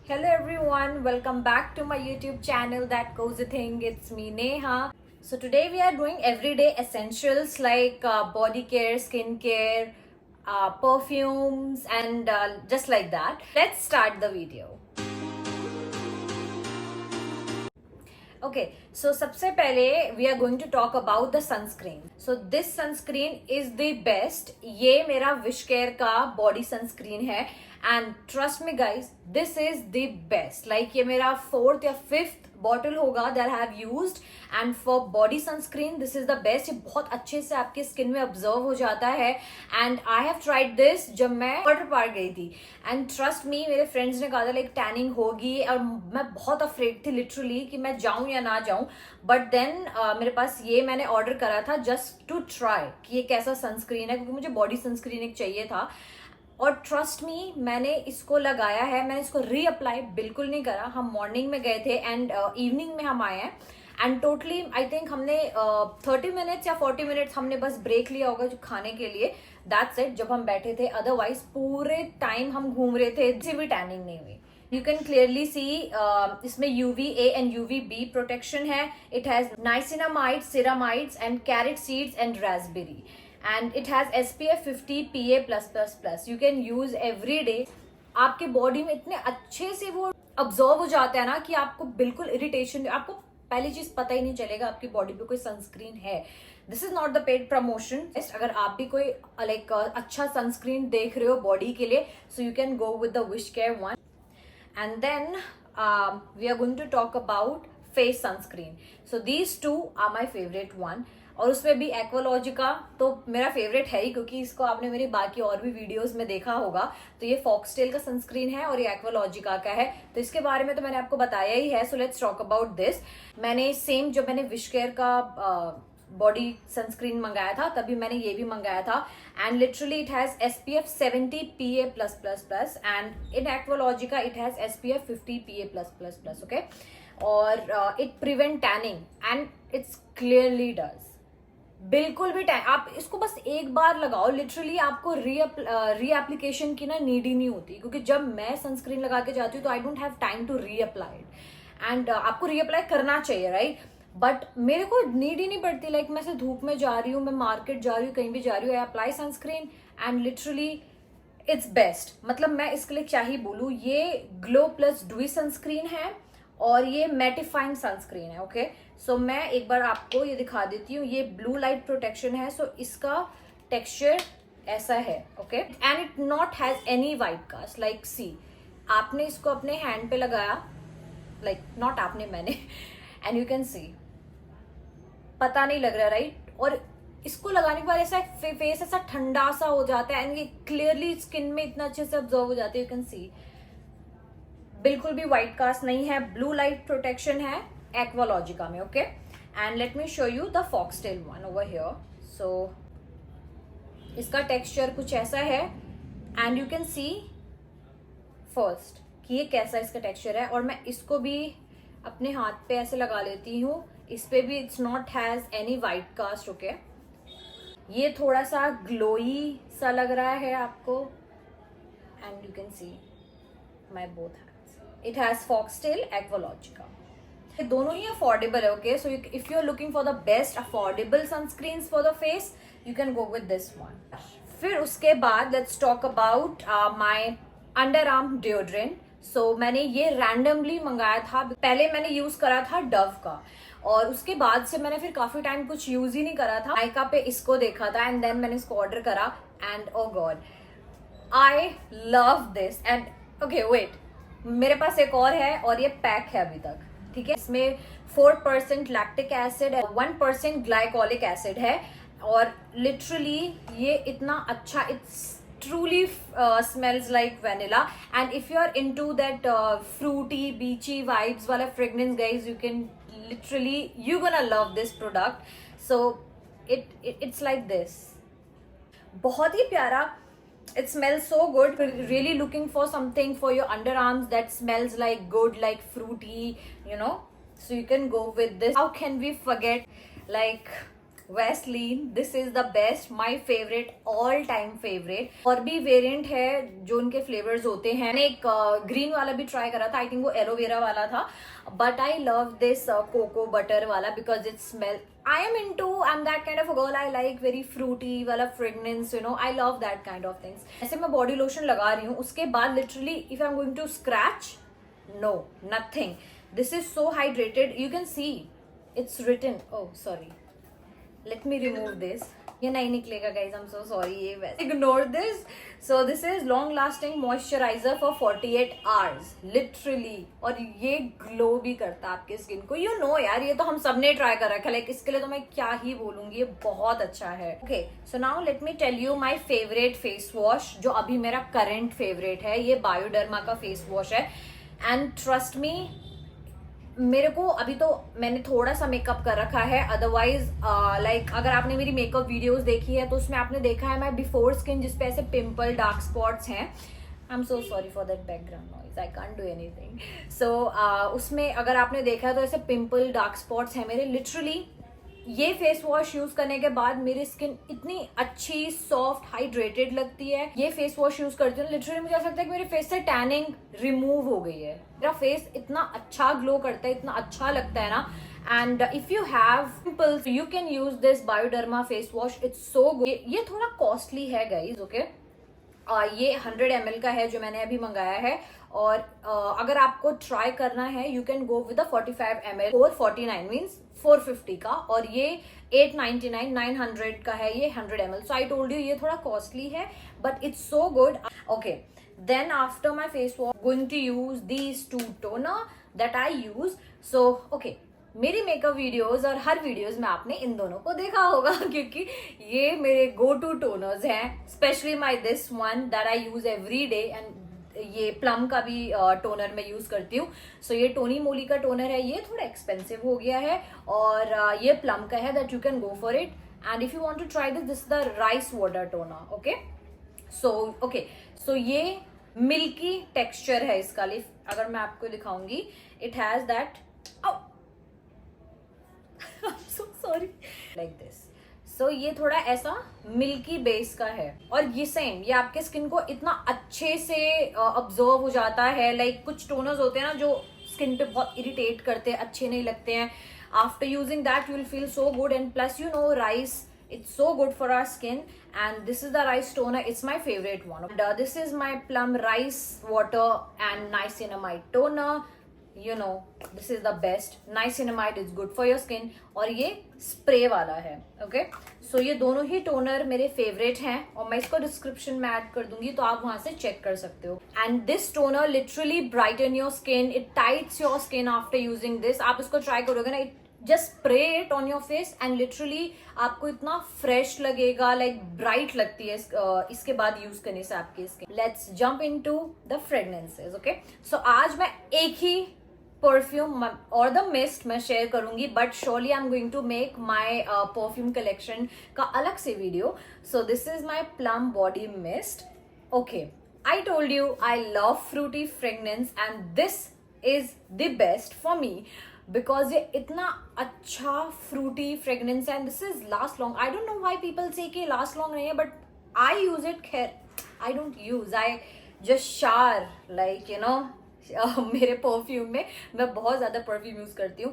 Hello everyone, welcome back to my YouTube channel That Cozy Thing. It's me Neha. So today we are doing everyday essentials like body care, skin care, perfumes and just like that. Let's start the video. Okay, so सबसे पहले we are going to talk about the sunscreen. So this sunscreen is the best. ये मेरा wish care का body sunscreen है and trust me guys this is the best. Like ये मेरा 4th या 5th bottle होगा that I have used and for body sunscreen this is the best. ये बहुत अच्छे से आपके स्किन में ऑब्जर्व हो जाता है and I have tried this जब मैं वाटर पार्क गई थी एंड ट्रस्ट मी मेरे फ्रेंड्स ने कहा था लाइक टैनिंग होगी और मैं बहुत अफ्रेड थी लिटरली कि मैं जाऊं या ना जाऊं. बट देन मेरे पास ये मैंने ऑर्डर करा था जस्ट टू ट्राई कि ये कैसा सनस्क्रीन है क्योंकि मुझे बॉडी सनस्क्रीन एक चाहिए था. और ट्रस्ट मी मैंने इसको लगाया है, मैंने इसको रीअप्लाई बिल्कुल नहीं करा. हम मॉर्निंग में गए थे एंड इवनिंग में हम आए हैं एंड टोटली आई थिंक हमने 30 मिनट्स या 40 मिनट्स हमने बस ब्रेक लिया होगा जो खाने के लिए. दैट्स इट जब हम बैठे थे. अदरवाइज पूरे टाइम हम घूम रहे थे, किसी भी टैनिंग नहीं हुई. You can clearly see इसमें UVA and UVB protection है. It has niacinamide, ceramides and carrot seeds and raspberry. And it has SPF 50 PA+++. You can use every day. आपके बॉडी में इतने अच्छे से वो अब्जॉर्व हो जाता है ना कि आपको बिल्कुल इरिटेशन, आपको पहली चीज पता ही नहीं चलेगा आपकी बॉडी पे कोई सनस्क्रीन है. This is not the paid promotion. अगर आप भी कोई लाइक अच्छा सनस्क्रीन देख रहे हो बॉडी के लिए so you can go with the wish care one. And then we are going to talk about face sunscreen. So these two are my favorite one. और उसमें भी एक्वालॉजिका तो मेरा फेवरेट है ही क्योंकि इसको आपने मेरी बाकी और भी वीडियोस में देखा होगा. तो ये फॉक्सटेल का सनस्क्रीन है और ये एक्वालॉजिका का है. तो इसके बारे में तो मैंने आपको बताया ही है. So let's talk about this. मैंने सेम जो मैंने विश केयर का बॉडी सनस्क्रीन मंगाया था तभी मैंने ये भी मंगाया था and literally it has SPF 70 PA+++ and in Aqualogica it has SPF 50 PA+++. Okay और it prevent tanning and it's clearly does. बिल्कुल भी टैन, आप इसको बस एक बार लगाओ लिटरली आपको रीएप्लीकेशन की ना नीड ही नहीं होती क्योंकि जब मैं सनस्क्रीन लगा के जाती हूँ तो I don't have time to reapply it and आपको रीअप्लाई करना चाहिए राइट. बट मेरे को नीड ही नहीं पड़ती. लाइक मैं से धूप में जा रही हूँ, मैं मार्केट जा रही हूँ, कहीं भी जा रही हूँ, I apply sunscreen and literally it's best. मतलब मैं इसके लिए क्या ही बोलूँ. ये ग्लो प्लस डुई सनस्क्रीन है और ये मैटिफाइंग सनस्क्रीन है. ओके सो मैं एक बार आपको ये दिखा देती हूँ. ये ब्लू लाइट प्रोटेक्शन है. सो इसका टेक्सचर ऐसा है. Okay and it not has any white cast. Like see आपने इसको अपने हैंड पे लगाया, लाइक नॉट आपने, मैंने, एंड यू कैन सी पता नहीं लग रहा राइट. और इसको लगाने के बाद ऐसा फेस ऐसा ठंडा सा हो जाता है एंड ये क्लियरली स्किन में इतना अच्छे से ऑब्जर्व हो जाते हैं. यू कैन सी बिल्कुल भी व्हाइट कास्ट नहीं है. ब्लू लाइट प्रोटेक्शन है एक्वालॉजिका में. Okay and let me show you the Foxtale one over here. So इसका टेक्सचर कुछ ऐसा है and you can see first कि ये कैसा इसका टेक्सचर है. और मैं इसको भी अपने हाथ पे ऐसे लगा लेती हूँ. इस पे भी it's not has any white cast. Okay ये थोड़ा सा ग्लोई सा लग रहा है आपको and you can see my both hands. It has Foxtale Aqualogica. ये दोनों ही अफोर्डेबल है. Okay so if you are looking for the best affordable sunscreen for the face you can go with this one. फिर उसके बाद let's talk about my underarm deodorant. So मैंने ये randomly मंगाया था. पहले मैंने यूज करा था डव का और उसके बाद से मैंने फिर काफी टाइम कुछ यूज ही नहीं करा था. नायका पे इसको देखा था एंड देन मैंने इसको ऑर्डर करा and oh God I love this. And okay wait, मेरे पास एक और है और ये पैक है अभी तक. ठीक है इसमें 4% लैक्टिक एसिड है, 1% ग्लाइकोलिक एसिड है और लिटरली ये इतना अच्छा, it's truly smells like vanilla. And if you are into that fruity beachy vibes wala fragrance guys, you can literally, you're gonna love this product. So it's like this. बहुत ही प्यारा. It smells so good. Really looking for something for your underarms that smells like good, like fruity, you know, so you can go with this. How can we forget like Vaseline, this is the best, my favourite, all time favourite. और भी variant है जो उनके flavours होते हैं। मैंने एक green वाला भी ट्राई करा था, आई थिंक वो एलोवेरा वाला था, but I love this cocoa butter वाला because it smell, I'm that kind of a girl, I like very fruity वाला fragrance, you know, I love that kind of things। ऐसे मैं body lotion लगा रही हूँ, उसके बाद literally if I'm going to scratch, no, nothing, this is so hydrated, you can see it's written, oh sorry, let me remove this, ये नहीं निकलेगा guys, I'm so sorry, ये वैसे ignore this। So this is long lasting moisturizer for 48 hours literally, और ये glow भी करता है आपके स्किन को, you know यार, ये तो हम सब ने ट्राई कर रखा है, लाइक इसके लिए तो मैं क्या ही बोलूंगी, ये बहुत अच्छा है। Okay, so now let me tell you my favorite face wash, जो अभी मेरा करंट फेवरेट है, ये बायोडर्मा का फेस वॉश है। एंड ट्रस्ट मी, मेरे को अभी तो मैंने थोड़ा सा मेकअप कर रखा है, अदरवाइज लाइक अगर आपने मेरी मेकअप वीडियोस देखी है तो उसमें आपने देखा है माय बिफोर स्किन जिसपे ऐसे पिंपल डार्क स्पॉट्स हैं। I am so sorry for that background noise, I can't do anything. So उसमें अगर आपने देखा है तो ऐसे पिंपल डार्क स्पॉट्स हैं मेरे। लिटरली ये फेस वॉश यूज करने के बाद मेरी स्किन इतनी अच्छी, सॉफ्ट, हाइड्रेटेड लगती है। ये फेस वॉश यूज करती हूँ, लिटरली मुझे ऐसा लगता है कि मेरे फेस से टैनिंग रिमूव हो गई है। मेरा फेस इतना अच्छा ग्लो करता है, इतना अच्छा लगता है ना। And if you have pimples you can use this Bioderma face wash, it's so good. ये थोड़ा कॉस्टली है गाइज, ओके। ये 100 ml का है जो मैंने अभी मंगाया है, और अगर आपको ट्राई करना है you can go with 45 ml, 449 means 450 का, और ये 899 900 का है ये 100 ml। So I told you ये थोड़ा कॉस्टली है but it's so good. Okay, then after my face wash going to use these two toner that I use. So okay, मेरी मेकअप वीडियोस और हर वीडियोस में आपने इन दोनों को देखा होगा क्योंकि ये मेरे गो टू टोनर्स हैं, specially my this one that I use every day. And ये प्लम का भी टोनर मैं यूज करती हूँ। सो ये टोनी मोली का टोनर है, ये थोड़ा एक्सपेंसिव हो गया है, और ये प्लम का है, that you can go for it. And if you want to try this is the rice water toner, okay. So ये मिल्की टेक्सचर है इसका। अगर मैं आपको दिखाऊंगी, it has that, so sorry, like this। So ये थोड़ा ऐसा मिल्की बेस का है, और ये सेम ये आपके स्किन को इतना अच्छे से ऑब्जर्व हो जाता है। लाइक कुछ टोनर्स होते हैं ना जो स्किन पे बहुत इरिटेट करते हैं, अच्छे नहीं लगते हैं। After using that you will feel so good, and plus you know rice, it's so good for our skin। and this is the rice toner, it's my favorite one। and this is my plum rice water and niacinamide toner, you know this is the best। niacinamide is good for your skin, और ये spray वाला है, okay. So ये दोनों ही toner मेरे favourite हैं, और मैं इसको डिस्क्रिप्शन में ऐड कर दूंगी तो आप वहां से चेक कर सकते हो। And this toner literally brighten your skin, it tights your skin after using this. आप इसको ट्राई करोगे ना, just spray it on your face and literally आपको इतना फ्रेश लगेगा, लाइक ब्राइट लगती है इसके बाद यूज करने से आपकी skin. Let's jump into the fragrances, okay. So आज मैं एक ही परफ्यूम और द मिस्ट मैं शेयर करूंगी, but surely I am going to make my perfume collection का अलग से video. So this is my plum body mist, okay. I told you I love fruity fragrance, and this is the best for me because ये इतना अच्छा fruity fragrance है, and this is last long. I don't know why people से कि last long नहीं है, but I use it. खैर I don't use, I just share, like you know मेरे परफ्यूम में मैं बहुत ज्यादा परफ्यूम यूज करती हूँ।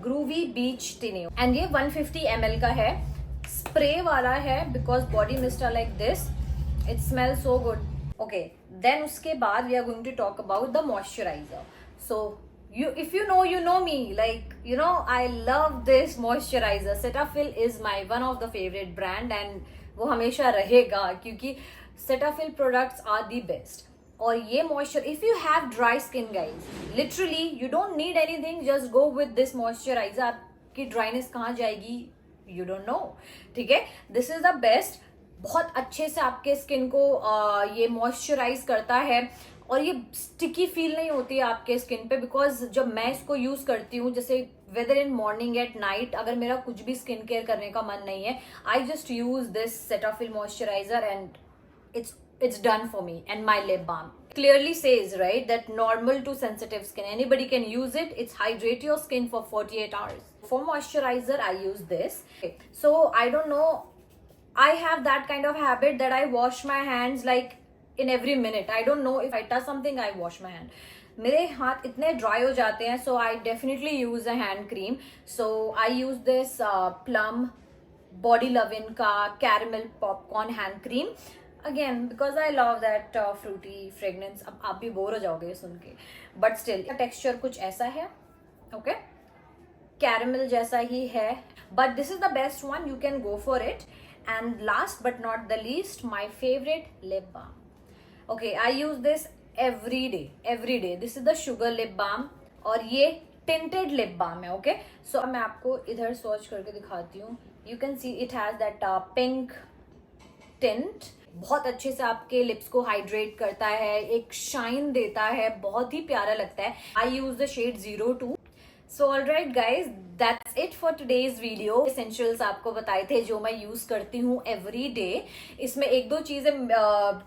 ग्रूवी बीच टिन्यू, एंड ये 150 ml का है, स्प्रे वाला है, because body mist are like this, it smell so good, okay. Then उसके बाद we are going to talk about the moisturiser. So if you know me, like you know I love this moisturizer। Cetaphil is my one of the favorite brand, and वो हमेशा रहेगा क्योंकि Cetaphil products are the best। और ये moisture, if you have dry skin guys, literally you don't need anything, just go with this moisturiser. आपकी dryness कहाँ जाएगी you don't know, ठीक है। दिस इज द बेस्ट, बहुत अच्छे से आपके स्किन को ये मॉइस्चराइज करता है, और ये स्टिकी फील नहीं होती है आपके स्किन पे। बिकॉज जब मैं इसको यूज करती हूँ, जैसे whether in morning at night, अगर मेरा कुछ भी स्किन केयर करने का मन नहीं है, I just use this Cetaphil moisturiser and it's done for me, and my lip balm, clearly says, right, that normal to sensitive skin, anybody can use it. It's hydrate your skin for 48 hours. For moisturizer, I use this. Okay. So I don't know, I have that kind of habit that I wash my hands like in every minute. I don't know, if I touch something, I wash my hand. मेरे हाथ इतने dry हो जाते हैं, so I definitely use a hand cream. So I use this Plum Body Lovin का caramel popcorn hand cream. Again, because I love that fruity fragrance. अब आप भी बोर हो जाओगे सुन के, but still texture कुछ ऐसा है, okay? Caramel जैसा ही है, but this is the best one. You can go for it. And last but not the least, my favorite lip balm. Okay, I use this every day. Every day. This is the Sugar Lip Balm और ये tinted lip balm है. Okay, so मैं आपको इधर swatch करके दिखाती हूँ. You can see it has that pink tint. बहुत अच्छे से आपके लिप्स को हाइड्रेट करता है, एक शाइन देता है, बहुत ही प्यारा लगता है. I use the shade 02. So alright guys, that's it for today's video. Essentials आपको बताए थे जो मैं यूज करती हूँ every day. इसमें एक दो चीजें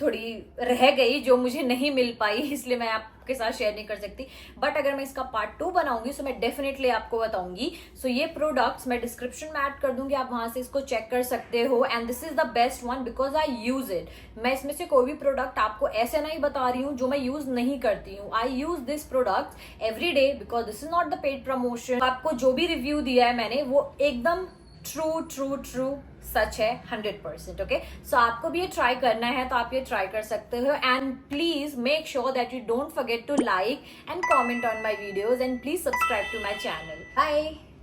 थोड़ी रह गई जो मुझे नहीं मिल पाई, इसलिए मैं आपके साथ शेयर नहीं कर सकती. बट अगर मैं इसका पार्ट 2 बनाऊंगी तो मैं डेफिनेटली आपको बताऊंगी. सो ये प्रोडक्ट्स मैं डिस्क्रिप्शन में ऐड कर दूंगी, आप वहां से इसको चेक कर सकते हो. And this is the best one because I use it. मैं इसमें से कोई भी प्रोडक्ट आपको ऐसे नहीं बता रही हूँ जो मैं यूज नहीं करती हूँ. I use this product every day because this is not the paid promotion. आपको जो भी रिव्यू दिया है मैंने वो एकदम ट्रू सच है 100%. ओके, सो आपको भी ये ट्राई करना है तो आप ये ट्राई कर सकते हो. And please make sure that you don't forget to like and comment on my videos and please subscribe to my channel. Bye.